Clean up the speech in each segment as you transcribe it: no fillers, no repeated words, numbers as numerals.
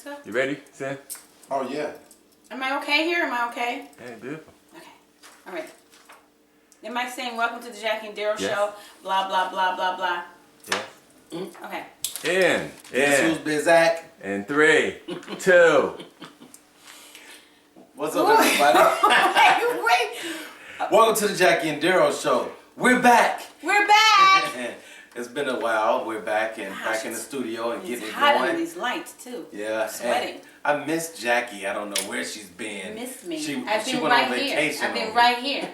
go. You ready, Sam? Oh, yeah. Am I okay here? Am I okay? Yeah, beautiful. Okay. All right. Am I saying welcome to the Jackie and Daryl Yes. show? Blah, blah, blah, blah, blah. Yeah. Okay. In. Who's Bizak? In 3, 2. What's up, everybody? Wait. Welcome to the Jackie and Daryl show. We're back. We're back. It's been a while. We're back and back in the studio and It's getting it hot under going. these lights, too. Yeah. I'm sweating. And I miss Jackie. I don't know where she's been. Miss me. She I've been went right on vacation. here. I've been on right here.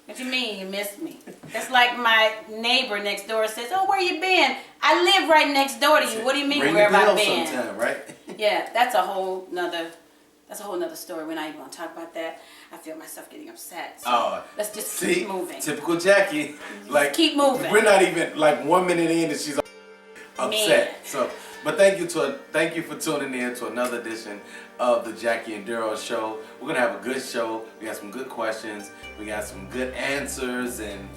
What you mean you missed me? That's like my neighbor next door says, "Oh, where you been? I live right next door to you. What do you mean Ring where the have I bell been?" sometime, right? Yeah, that's a whole nother story. We're not even gonna talk about that. I feel myself getting upset. So let's just keep moving. Typical Jackie. Like keep moving. We're not even like 1 minute in and she's upset. Man. So, but thank you for tuning in to another edition of the Jackie and Daryl show. We're gonna have a good show. We got some good questions. We got some good answers and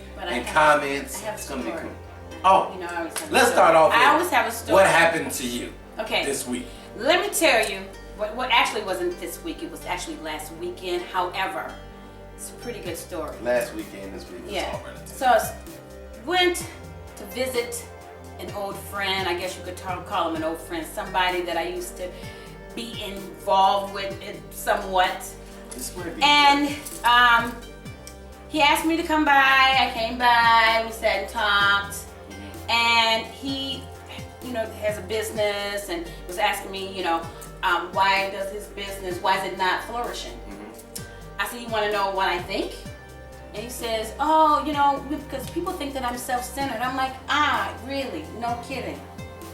comments. I have a It's gonna be story. cool. Oh, You know, I always have a let's story. start off. I always have a story. What happened to you? Okay. This week. Let me tell you. What actually wasn't this week. It was actually last weekend. However, it's a pretty good story. Last weekend, this week. Yeah. All relative. So I went to visit an old friend. I guess you could call him an old friend. Somebody that I used to be involved with somewhat. This might be And he asked me to come by. I came by. We sat and talked. And he, has a business and was asking me, why does his business, why is it not flourishing? I said, you want to know what I think? And he says, oh, because people think that I'm self-centered. I'm like, really? No kidding.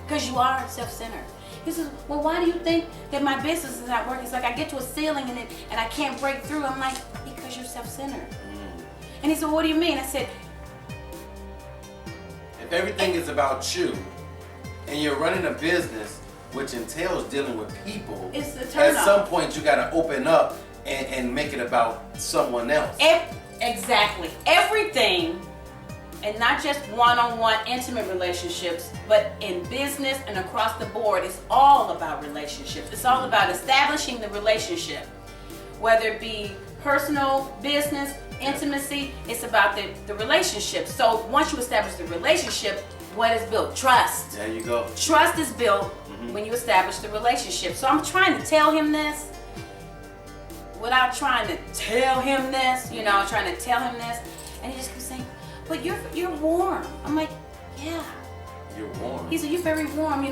Because you are self-centered. He says, well, why do you think that my business is not working? It's like I get to a ceiling and I can't break through. I'm like, because you're self-centered. And he said, what do you mean? I said, if everything is about you and you're running a business which entails dealing with people, it's the turn at some point you got to open up and make it about someone else. Exactly. Everything, and not just one-on-one intimate relationships, but in business and across the board, it's all about relationships. It's all about establishing the relationship, whether it be personal, business, intimacy. It's about the relationship. So once you establish the relationship, what is built? Trust. There you go. Trust is built when you establish the relationship. So I'm trying to tell him this without trying to tell him this, trying to tell him this. And he just keeps saying, but you're warm. I'm like, yeah. You're warm. He said, you're very warm,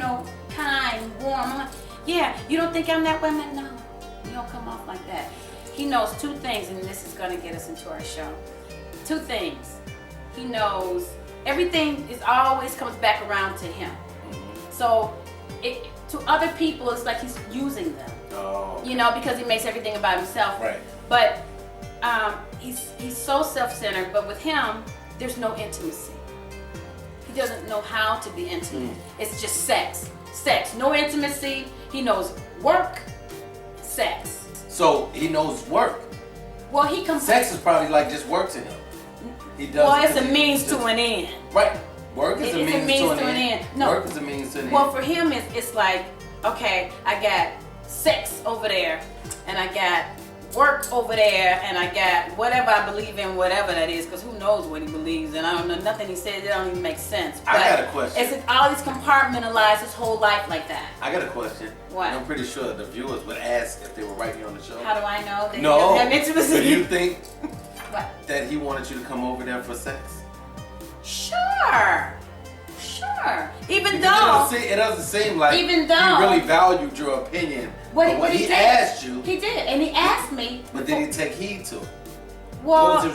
kind, warm. I'm like, yeah, you don't think I'm that way? I'm like, no, you don't come off like that. He knows two things, and this is going to get us into our show. Two things. He knows everything always comes back around to him. So to other people, it's like he's using them. Oh, okay. Because he makes everything about himself. Right. But he's so self-centered. But with him, there's no intimacy. He doesn't know how to be intimate. It's just sex. No intimacy. He knows work, sex. So he knows work. Well, he comes. Sex is probably like just work to him. He does. Well, it's a means to an end. Right. Work is a It's means to an end. No. Work is a means to an end. Well, for him, it's like, okay, I got sex over there, and I got work over there, and I got whatever I believe in, whatever that is, because who knows what he believes in. I don't know. Nothing he says, it don't even make sense. But I got a question. It's all he's compartmentalized his whole life like that. I got a question. What? I'm pretty sure the viewers would ask if they were right here on the show. How do I know that he No. doesn't have intimacy? Do you think What? that he wanted you to come over there for sex? Sure. Even Because though it doesn't seem like Even though- he really valued your opinion. What but he he did. asked you, he did, and he asked me. but did he take heed to it? Well,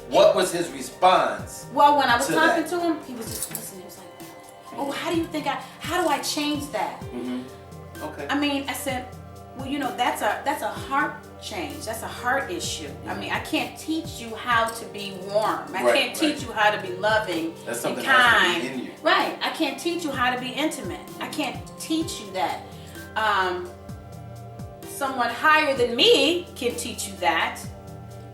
What was his response? Well, when I was to talking that? to him, he was just listening. He was like, "Oh, how do you think how do I change that?" Okay. I mean, I said, "Well, that's a heart change. That's a heart issue. I mean, I can't teach you how to be warm. I can't teach you how to be loving That's and something that has to be kind. in you. Right? I can't teach you how to be intimate. I can't teach you that. Someone higher than me can teach you that,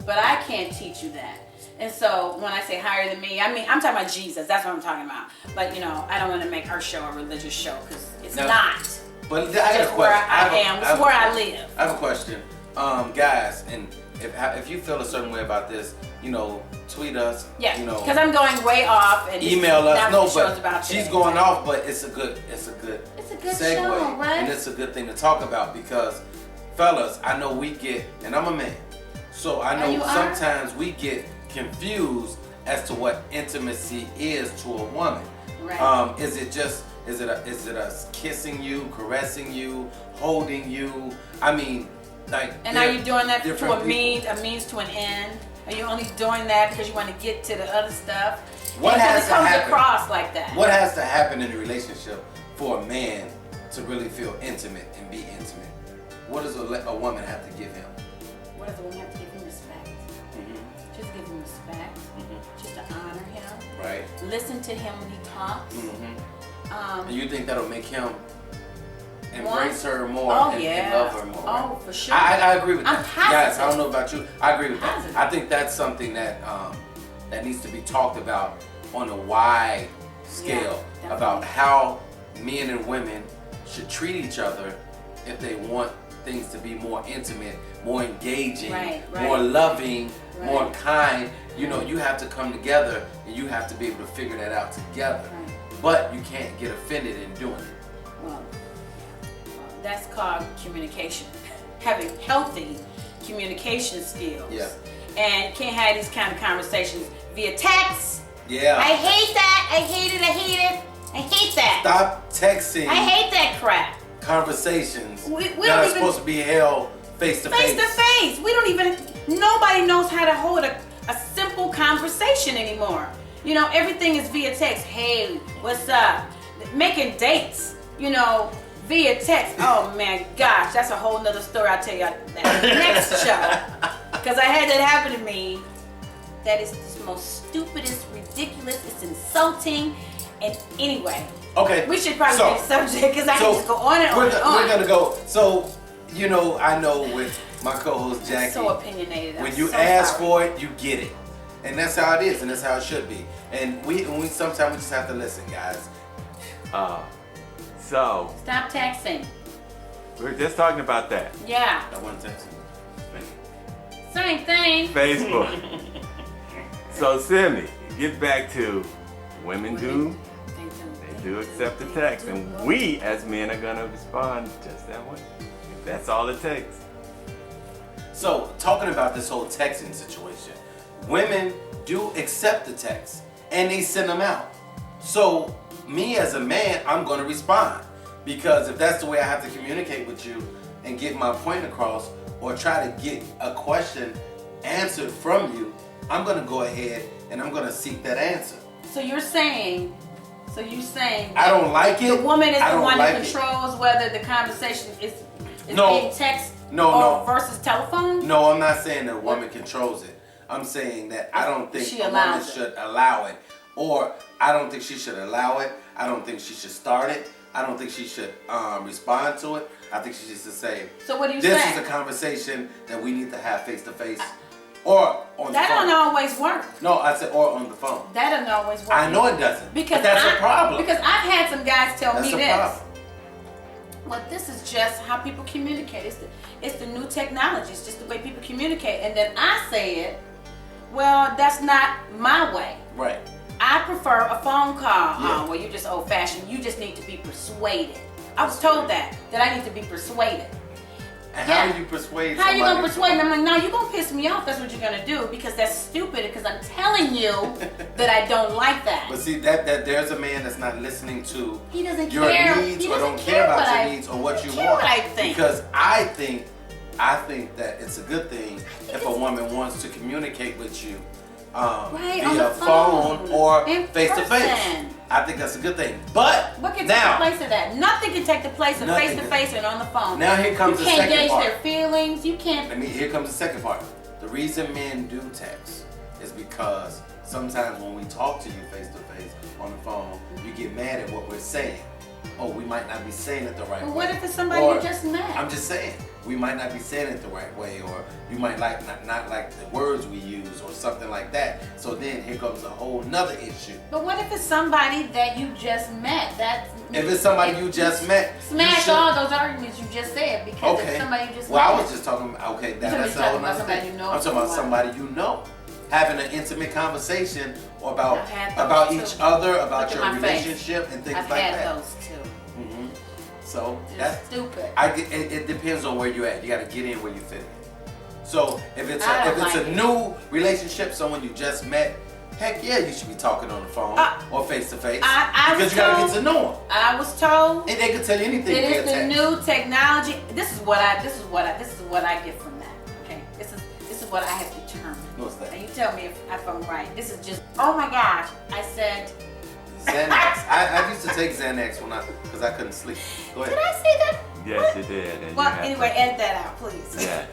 but I can't teach you that." And so when I say higher than me, I mean, I'm talking about Jesus. That's what I'm talking about. But, I don't want to make our show a religious show because it's not. But I got a Just where question. I am. It's where I live. I have a question, guys, and if you feel a certain way about this, tweet us. Yeah, You know, because I'm going way off and email us. now No, the show's but about she's today. going off, but it's a good It's a good segue, show, right? and it's a good thing to talk about because, fellas, I know we get, and I'm a man, so I know you are? sometimes we get confused as to what intimacy is to a woman. Right. Is it us kissing you, caressing you, holding you? I mean, like. And are you doing that to different a means to an end? Are you only doing that because you want to get to the other stuff? What has it to comes happen? across like that. What has to happen in a relationship for a man to really feel intimate and be intimate? What does a woman have to give him? What does a woman have to give him? Respect. Mm-hmm. Just give him respect. Mm-hmm. Just to honor him. Right. Listen to him when he talks. Mm-hmm. And you think that'll make him embrace her more and love her more? Oh, right? for sure. I agree with I'm that. positive. Guys, I don't know about you. I agree with that. Positive. I think that's something that that needs to be talked about on a wide scale definitely. about how men and women should treat each other if they want things to be more intimate, more engaging, Right. more loving, Right. more kind. You have to come together and you have to be able to figure that out together. Right. But you can't get offended in doing it. Well, that's called communication. Having healthy communication skills. Yeah. And you can't have these kind of conversations via text. Yeah. I hate that. I hate it. I hate it. I hate that. Stop texting I hate that crap. conversations We that don't are even- supposed to be held face to Face to face. We don't even, nobody knows how to hold a simple conversation anymore. Everything is via text. Hey, what's up? Making dates, via text. Oh man, gosh, that's a whole nother story I'll tell you that next show. Because I had that happen to me. That is the most stupidest, ridiculous, it's insulting. And anyway, Okay. we should probably change the subject because I can just go on and on we're, and on. We're gonna go. So, I know with my co-host Jackie, So opinionated. when I'm you so ask sorry. for it, you get it, and that's how it is, and that's how it should be. And we sometimes we just have to listen, guys. So Stop texting. we're just talking about that. Yeah. I want to text you. Same thing. Facebook. So Simi, get back to women do. They do accept the text, and we as men are gonna respond just that way. If that's all it takes. So, talking about this whole texting situation, women do accept the text and they send them out. So, me as a man, I'm going to respond because if that's the way I have to communicate with you and get my point across or try to get a question answered from you, I'm going to go ahead and I'm going to seek that answer. So you're saying I don't like it. the woman is I the don't one like who it. controls whether the conversation is No. being text No. versus telephone? No, I'm not saying that a woman controls it. I'm saying that I don't think She a woman allows it. should allow it. Or I don't think she should allow it. I don't think she should start it. I don't think she should respond to it. I think she should say, So what do you this say? is a conversation that we need to have face to face or on the That phone. don't always work. No, I said or on the phone. That doesn't always work. I know it doesn't. Because but that's a problem. Because I've had some guys tell that's me a this. problem. Well, this is just how people communicate. It's the new technology. It's just the way people communicate. And then I say it, well, that's not my way. Right. I prefer a phone call. Yeah. Oh, well, you're just old fashioned. You just need to be persuaded. I was told that I need to be persuaded. And Yeah. how do you persuade How you somebody? gonna persuade me? I'm like, no, you're gonna piss me off. That's what you're gonna do because that's stupid. Because I'm telling you that I don't like that. But see, that there's a man that's not listening to He doesn't your care. needs He or doesn't don't care about what your I- needs or what you care want. what I think. Because I think that it's a good thing if a woman wants to communicate with you Right, on via the phone. or In face to face. person. I think that's a good thing. But What can now, take the place of that? Nothing can take the place of Nothing face to can. face and on the phone. Now here comes you the can't second gauge part. their feelings. You can't. Here comes the second part. The reason men do text is because sometimes when we talk to you face to face on the phone, you get mad at what we're saying. oh, we might not be saying it the right way. Well, what if it's somebody you just met? I'm just saying, we might not be saying it the right way, or you might not like the words we use or something like that. So then here comes a whole nother issue. But what if it's somebody that you just met? If it's somebody you just met, smash all those arguments you just said because it's somebody you just met. Well, I was just talking about, okay, that's not what I'm somebody you know. I'm talking about somebody you know. Having an intimate conversation about each other, about your relationship and things like that. I've had those too. Mm-hmm. So that's stupid. It depends on where you're at. You got to get in where you fit in. So if it's a new relationship, someone you just met, heck yeah, you should be talking on the phone or face to face because you got to get to know them. I was told, and they can tell you anything. It is the new technology. This is what I get from that. Okay, this is what I have determined. What's that? And you tell me if I'm right. This is just, oh my gosh, I said. Xanax. I used to take Xanax because I couldn't sleep. Go ahead. Did I say that? Yes, you did. And well, anyway, edit that out, please. Yeah.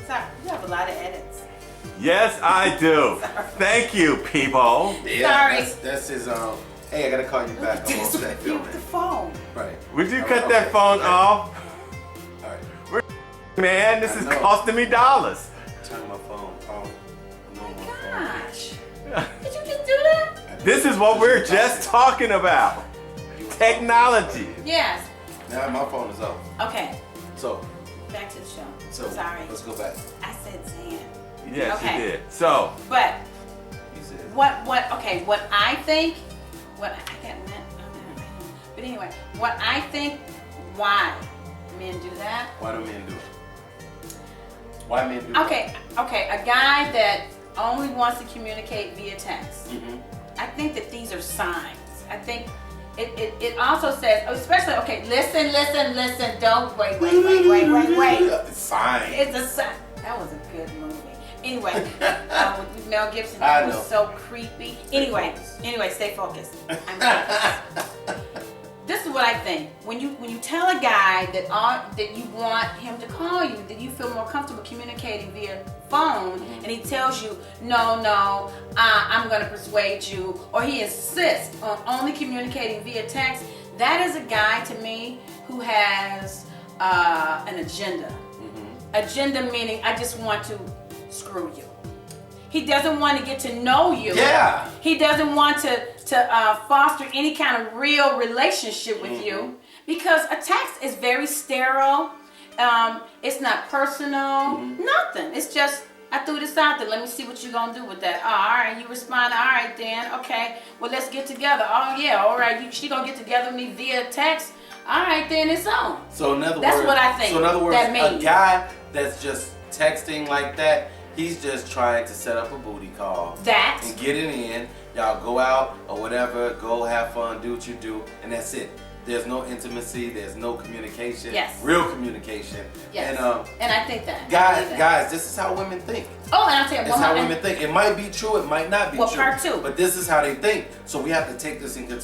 Sorry, you have a lot of edits. Yes, I do. Thank you, people. Yeah, sorry. That's his. Hey, I gotta call you back. I'm on that filming. The phone. Right. Would you cut that phone off? All right. Man, this is costing me dollars. Turn my phone off. Gosh. Did you just do that? This is what we're just talking about. Technology. Yes. Now my phone is off. Okay. So. Back to the show. So. Sorry. Let's go back. I said Zan. Yes, okay. you did. So. But. You said. What I think. But anyway, what I think. Why men do that? Why do men do it? Why men do Okay. A guy that only wants to communicate via text. Mm-hmm. I think that these are signs. I think it also says, especially, okay, listen, don't wait. It's fine. It's a sign. That was a good movie. Anyway, with Mel Gibson, that was so creepy. Anyway, stay focused. I'm focused. This is what I think. When you tell a guy that you want him to call you, that you feel more comfortable communicating via phone, and he tells you, no, I'm going to persuade you, or he insists on only communicating via text, that is a guy to me who has an agenda. Mm-hmm. Agenda meaning I just want to screw you. He doesn't want to get to know you. Yeah. He doesn't want to foster any kind of real relationship with you because a text is very sterile. It's not personal. Nothing. It's just, I threw this out there. Let me see what you're going to do with that. Oh, all right. You respond. All right, then. Okay. Well, let's get together. Oh, yeah. All right. She going to get together with me via text. All right, then it's on. So in other words, that's what I think. So in other words, a guy that's just texting like that, he's just trying to set up a booty call. And get it in. Y'all go out or whatever, go have fun, do what you do, and that's it. There's no intimacy, there's no communication. Yes. Real communication. Yes. And I think that. Guys, this is how women think. Oh, and I'll tell you, this is how women think. It might be true, it might not be true. Part two. But this is how they think. So we have to take this into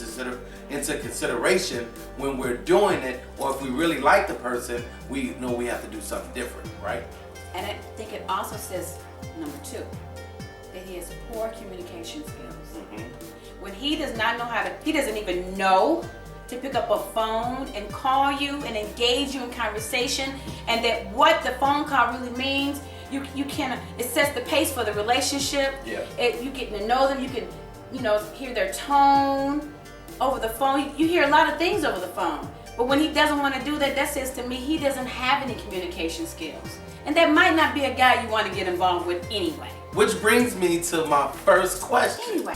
consideration when we're doing it, or if we really like the person, we know we have to do something different, right? And I think it also says, number 2, that he has poor communication skills. When he does not know he doesn't even know to pick up a phone and call you and engage you in conversation, and that what the phone call really means, you can, it sets the pace for the relationship. Yeah. You getting to know them, you can, hear their tone over the phone. You hear a lot of things over the phone. But when he doesn't want to do that, that says to me he doesn't have any communication skills. And that might not be a guy you want to get involved with anyway. Which brings me to my first question. Anyway.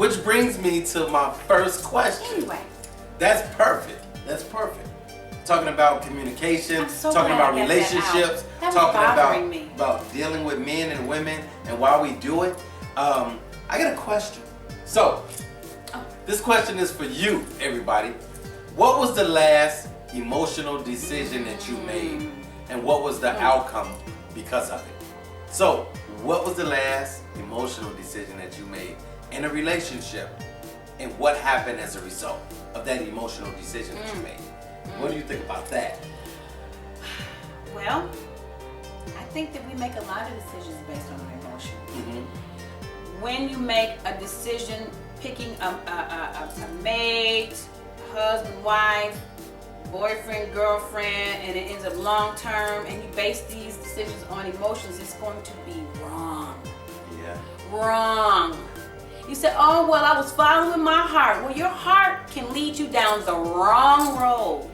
Which brings me to my first question. Anyway. That's perfect. That's perfect. Talking about communication, I'm so talking glad about I got that relationships, out. That was talking bothering me. about dealing with men and women and why we do it. I got a question. So, this question is for you, everybody. What was the last emotional decision that you made, and what was the outcome because of it? So, what was the last emotional decision that you made in a relationship, and what happened as a result of that emotional decision that you made? What do you think about that? Well, I think that we make a lot of decisions based on our emotions. When you make a decision picking a mate, husband, wife, boyfriend, girlfriend, and it ends up long term, and you base these decisions on emotions, it's going to be wrong. Yeah. Wrong. You say, oh, well, I was following my heart. Well, your heart can lead you down the wrong road.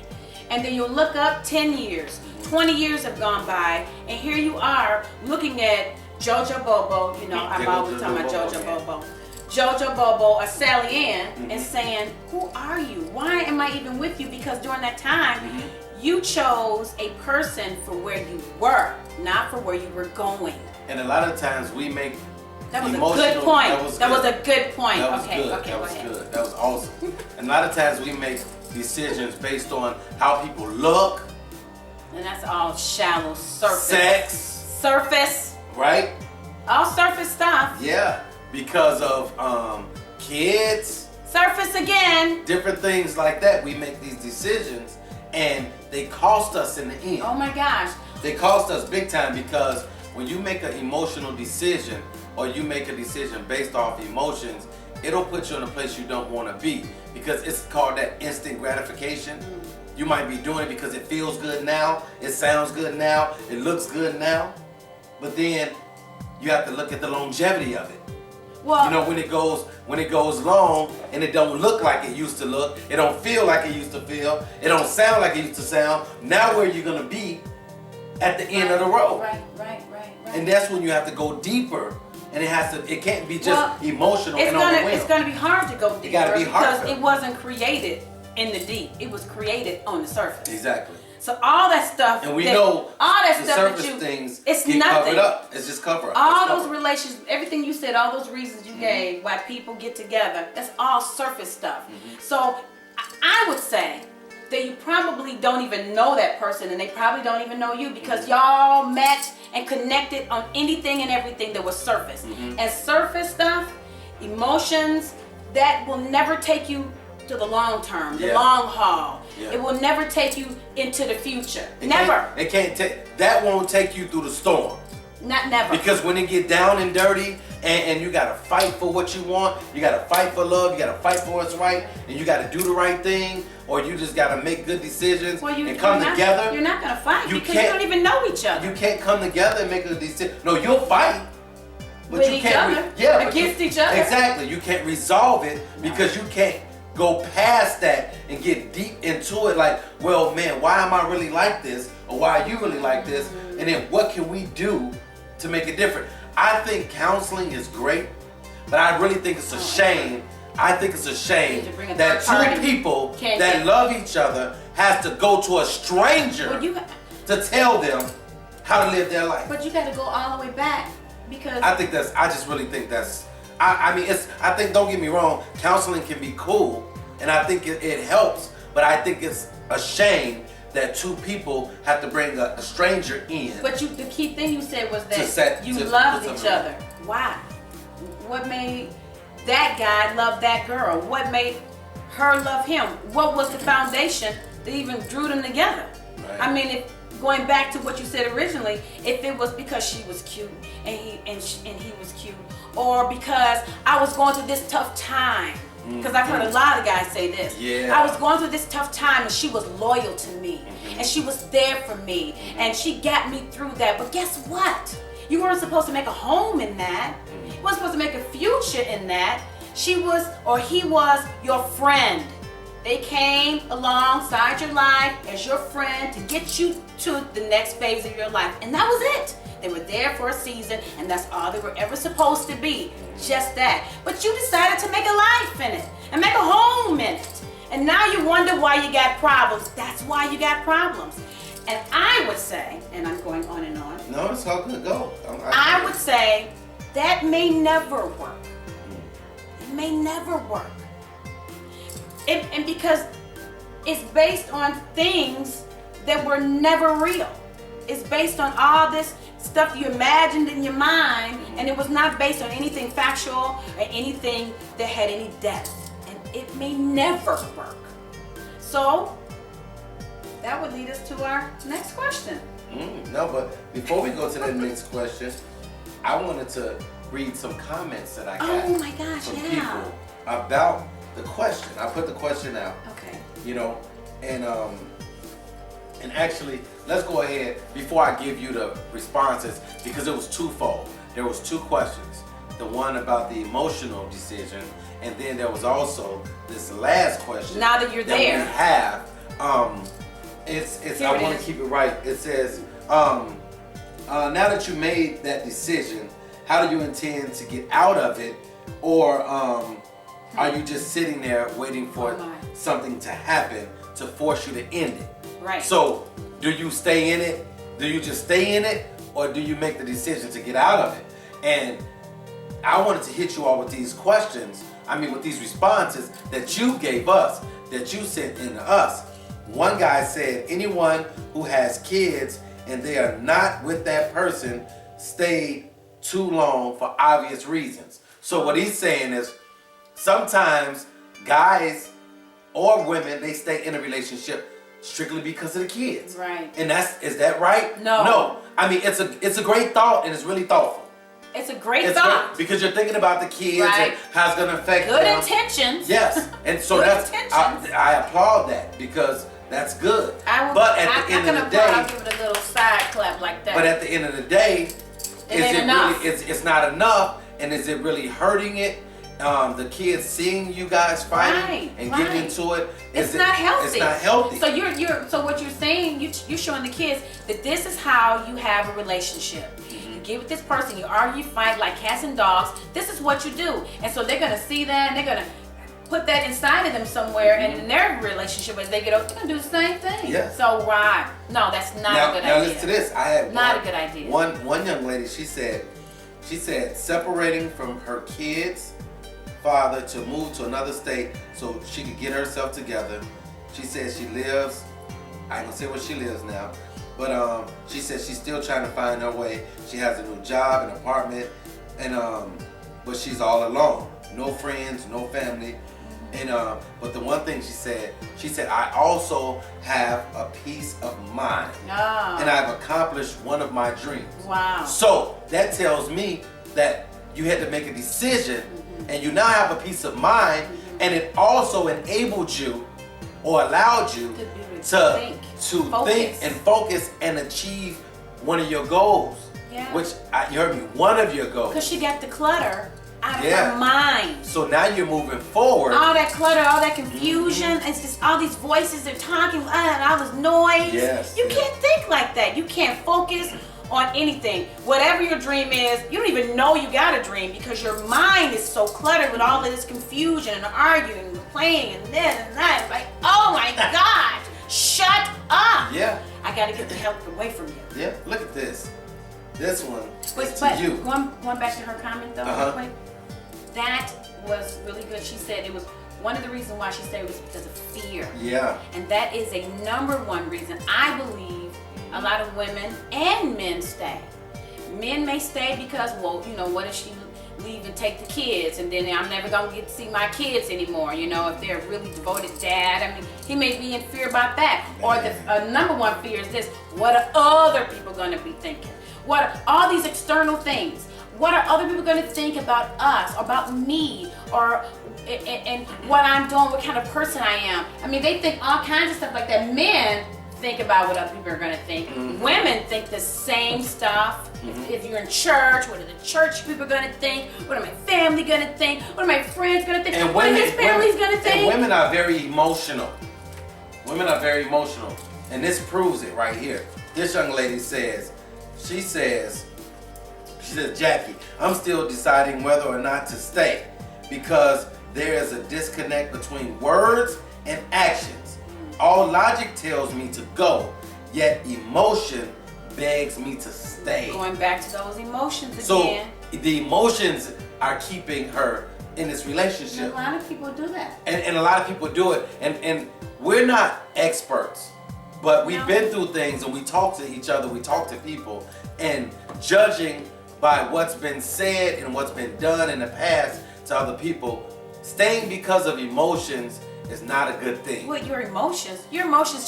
And then you'll look up 10 years, 20 years have gone by, and here you are looking at Jojo Bobo, you know, I'm always talking about Jojo Bobo. Jojo Bobo or Sally Ann, and saying, who are you? Why am I even with you? Because during that time, you chose a person for where you were, not for where you were going. And a lot of times we make That was a good point. That was a good point. That was Okay, good. okay, That go was ahead. good. That was awesome. And a lot of times we make decisions based on how people look, And that's all shallow surface. sex, Surface. right? All surface stuff. Yeah, because of kids, Surface again. different things like that. We make these decisions, and they cost us in the end. Oh my gosh. They cost us big time, because when you make an emotional decision, or you make a decision based off emotions, it'll put you in a place you don't want to be, because it's called that instant gratification. You might be doing it because it feels good now, it sounds good now, it looks good now, but then you have to look at the longevity of it. Well, You know, when it goes long and it don't look like it used to look, it don't feel like it used to feel, it don't sound like it used to sound. Now where you gonna be at the end of the road? Right. And that's when you have to go deeper, and it can't be just emotional It's and overwhelming. it's gonna be hard to go deeper gotta be because heartfelt. it wasn't created in the deep. It was created on the surface. Exactly. So all that stuff, And we know all that the stuff surface that you, things it's get nothing. covered up. It's just cover up. All It's those cover. relations, everything you said, all those reasons you gave why people get together, that's all surface stuff. So I would say that you probably don't even know that person, and they probably don't even know you, because y'all met and connected on anything and everything that was surface. And surface stuff, emotions, that will never take you to the long term, the long haul. Yeah. It will never take you into the future. Never. It can't take. That won't take you through the storm. Never. Because when it get down and dirty, and you gotta fight for what you want, you gotta fight for love, you gotta fight for what's right, and you gotta do the right thing, or you just gotta make good decisions and come together. You're not gonna fight because you can't- don't even know each other. You can't come together and make a decision. No, you'll fight. But With you each can't other, but against each other. Exactly. You can't resolve it because you can't go past that and get deep into it, like, well, man, why am I really like this? Or why are you really like this? And then what can we do to make it different? I think counseling is great, but I really think it's a shame. I think it's a shame To bring a that third party. two people Can't that get- love each other has to go to a stranger Well, to tell them how to live their life. but you got to go all the way back because I just really think that's, I mean, I think, don't get me wrong, counseling can be cool, and I think it helps, but I think it's a shame that two people have to bring a stranger in. But the key thing you said was To set- that you to loved put each something- other. Why? What made that guy love that girl? What made her love him? What was the foundation that even drew them together? Right. I mean, going back to what you said originally, if it was because she was cute and he was cute, or because I was going through this tough time. Because I've heard a lot of guys say this. Yeah. I was going through this tough time and she was loyal to me. And she was there for me. And she got me through that. But guess what? You weren't supposed to make a home in that. You weren't supposed to make a future in that. She was, or he was, your friend. They came alongside your life as your friend to get you to the next phase of your life. And that was it. They were there for a season, and that's all they were ever supposed to be. Just that. But you decided to make a life in it and make a home in it. And now you wonder why you got problems. That's why you got problems. And I would say, and I'm going on and on. No, it's all good. Go. I would say that may never work. It may never work. And because it's based on things that were never real. It's based on all this stuff you imagined in your mind, and it was not based on anything factual or anything that had any depth. And it may never work. So that would lead us to our next question. No, but before we go to the next question, I wanted to read some comments that I got from people about the question. I put the question out. Okay. You know, and actually, let's go ahead before I give you the responses, because it was twofold. There was two questions. The one about the emotional decision, and then there was also this last question. Now that you're there, we have. I want to keep it right. It says, now that you made that decision, how do you intend to get out of it, or are you just sitting there waiting for something to happen to force you to end it? Right. So, do you stay in it? Do you just stay in it, or do you make the decision to get out of it? And I wanted to hit you all with these questions. With these responses that you gave us, that you sent in to us. One guy said, anyone who has kids and they are not with that person stayed too long for obvious reasons. So what he's saying is, sometimes guys or women, they stay in a relationship strictly because of the kids. Right. And is that right? No. No. It's a great thought, and it's really thoughtful. It's a great thought. Because you're thinking about the kids and how it's going to affect them. Good intentions. Yes. And so I applaud that, because that's good. But at the end of the day, I'll give it a little side clap like that. But at the end of the day, it's not enough, and is it really hurting it? The kids seeing you guys fighting and getting into it, it's not healthy. It's not healthy. So what you're saying, you're showing the kids that this is how you have a relationship. You get with this person, you argue, fight like cats and dogs. This is what you do, and so they're gonna see that, and they're gonna put that inside of them somewhere, and in their relationship, as they get older, they're gonna do the same thing. Yeah. So no, that's not a good idea. Now listen to this. I had not a good idea. One young lady. She said separating from her kids' father to move to another state so she could get herself together. She said she lives. I ain't gonna say where she lives now, but she said she's still trying to find her way. She has a new job, an apartment, and but she's all alone. No friends, no family. And but the one thing she said, I also have a peace of mind. And I've accomplished one of my dreams. Wow. So that tells me that you had to make a decision, and you now have a peace of mind, and it also enabled you or allowed you to think and focus and achieve one of your goals. Yeah. Which you heard me, one of your goals. Because she got the clutter out of her mind. So now you're moving forward. All that clutter, all that confusion, it's just all these voices they're talking, and all this noise. Yes. You can't think like that. You can't focus on anything. Whatever your dream is, you don't even know you got a dream, because your mind is so cluttered with all of this confusion and arguing and playing and this and that. It's like, oh my God, shut up. Yeah. I got to get the help away from you. Yeah. Look at this. This one is but to you. Going back to her comment though, real quick. That was really good. She said it was one of the reasons why she said it was because of fear. Yeah. And that is a number one reason. I believe a lot of women and men stay. Men may stay because, well, what if she leave and take the kids, and then I'm never gonna get to see my kids anymore, if they're a really devoted dad. He may be in fear about that. Or the number one fear is this: what are other people gonna be thinking? What are all these external things? What are other people going to think about us, about me, or and what I'm doing, what kind of person I am? They think all kinds of stuff like that. Men think about what other people are going to think. Women think the same stuff. If you're in church, what are the church people going to think? What are my family going to think? What are my friends going to think? And what are his family's going to think? And women are very emotional. Women are very emotional. And this proves it right here. This young lady says, She says, Jackie, I'm still deciding whether or not to stay because there is a disconnect between words and actions. All logic tells me to go, yet emotion begs me to stay. Going back to those emotions again. So the emotions are keeping her in this relationship. And a lot of people do that. And a lot of people do it. And we're not experts, but we've been through things and we talk to each other, we talk to people, and judging by what's been said and what's been done in the past to other people, staying because of emotions is not a good thing. What, your emotions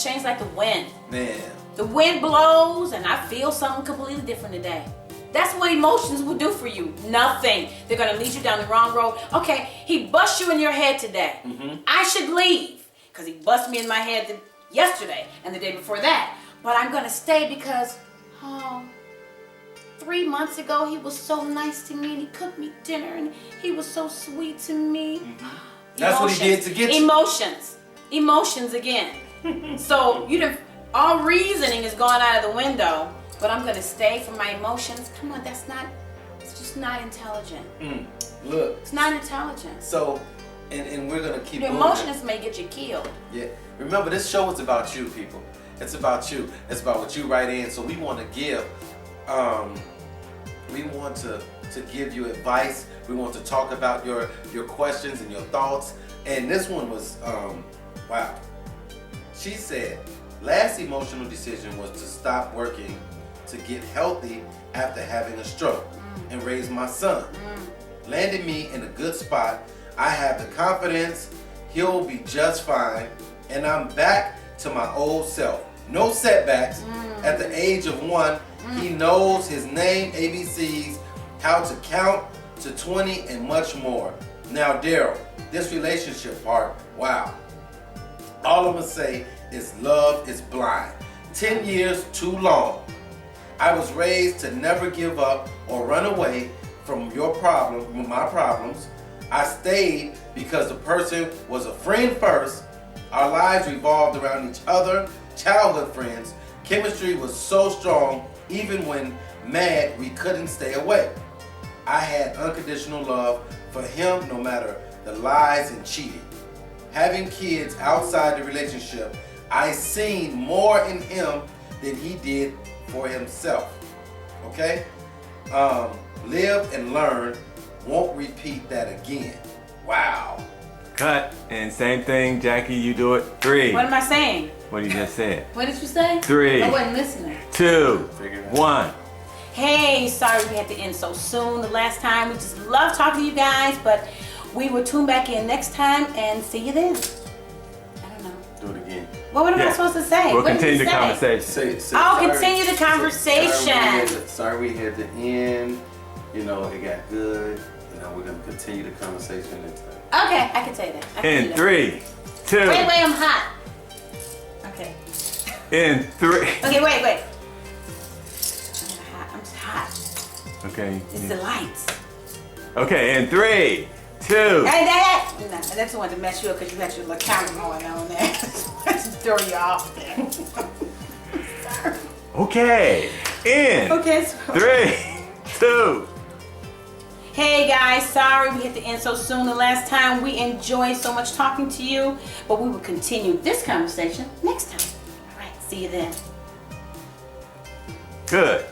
change like the wind. Man. The wind blows and I feel something completely different today. That's what emotions will do for you. Nothing. They're going to lead you down the wrong road. Okay, he bust you in your head today. I should leave because he busted me in my head yesterday and the day before that. But I'm going to stay because, 3 months ago he was so nice to me and he cooked me dinner and he was so sweet to me. That's what he did to get you. Emotions again. So all reasoning is gone out of the window, but I'm gonna stay for my emotions. Come on, it's just not intelligent. Look. It's not intelligent. So, and we're gonna keep Your moving. emotions may get you killed. Yeah. Remember, this show is about you, people. It's about you. It's about what you write in. So we want to give, we want to give you advice. We want to talk about your questions and your thoughts. And this one was, wow. She said, last emotional decision was to stop working to get healthy after having a stroke and raise my son. Landed me in a good spot. I have the confidence he'll be just fine, and I'm back to my old self. No setbacks. At the age of 1, he knows his name, ABCs, how to count to 20, and much more. Now, Daryl, this relationship part, wow. All I'm gonna say is love is blind. 10 years too long. I was raised to never give up or run away from my problems. I stayed because the person was a friend first. Our lives revolved around each other, childhood friends. Chemistry was so strong, even when mad, we couldn't stay away. I had unconditional love for him no matter the lies and cheating. Having kids outside the relationship, I seen more in him than he did for himself. Okay? Live and learn. Won't repeat that again. Wow. Cut. And same thing, Jackie, you do it. 3. What am I saying? What you just said. What did you say? 3. I wasn't listening. 2. 1. Hey, sorry we had to end so soon the last time. We just love talking to you guys, but we will tune back in next time and see you then. I don't know. Do it again. What am I supposed to say? We'll What did continue you the say? conversation. Continue the conversation. Sorry we had to end. You know, it got good. You know, we're going to continue the conversation next time. Okay, I can say that. I can do In that. 3, 2. Wait, I'm hot. Okay. In 3. Okay, wait. I'm hot. Okay. It's the lights. Okay, in 3, 2. Hey, nah, that's the one to mess you up because you had your little camera going on there. Just throw you off there. Sorry. Okay. In Okay, so. 3, 2. Hey guys, sorry we had to end so soon the last time. We enjoyed so much talking to you, but we will continue this conversation next time. All right, see you then. Good.